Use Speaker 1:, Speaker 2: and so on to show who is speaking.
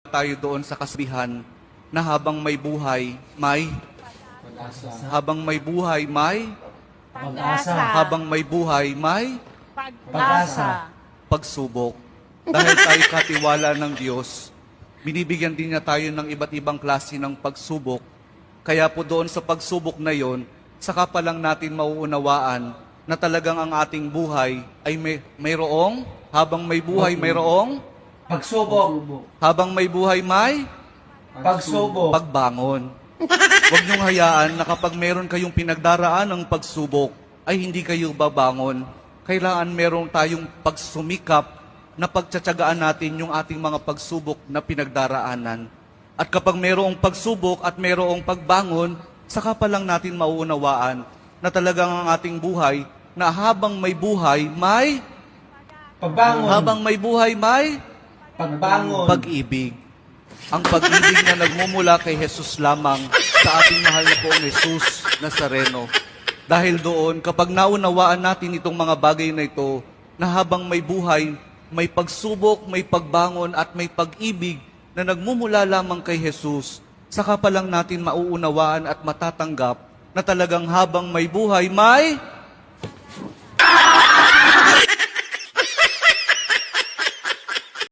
Speaker 1: tayo doon sa kasabihan na habang may buhay, may
Speaker 2: Pag-asa.
Speaker 1: habang may buhay, may
Speaker 2: Pag-asa.
Speaker 1: habang may buhay, may
Speaker 2: Pag-asa.
Speaker 1: pagsubok. Dahil tayo katiwala ng Diyos, binibigyan din niya tayo ng iba't ibang klase ng pagsubok. Kaya po doon sa pagsubok na yon, saka pa lang natin mauunawaan na talagang ang ating buhay ay mayroong, habang may buhay, mayroong,
Speaker 2: Pagsubok.
Speaker 1: habang may buhay, may
Speaker 2: Pagsubok.
Speaker 1: pagbangon. Huwag niyong hayaan na kapag meron kayong pinagdaraan ng pagsubok, ay hindi kayo babangon. Kailangan meron tayong pagsumikap na pagtsatsagaan natin yung ating mga pagsubok na pinagdaraanan. At kapag merong pagsubok at merong pagbangon, saka pa lang natin mauunawaan na talagang ang ating buhay, na habang may buhay, may
Speaker 2: Pagbangon.
Speaker 1: habang may buhay, may
Speaker 2: Pagbangon.
Speaker 1: pag-ibig. Ang pag-ibig na nagmumula kay Jesus lamang sa ating mahal na poong Jesus Nazareno. Dahil doon, kapag naunawaan natin itong mga bagay na ito, na habang may buhay, may pagsubok, may pagbangon at may pag-ibig na nagmumula lamang kay Jesus, saka pa lang natin mauunawaan at matatanggap na talagang habang may buhay, may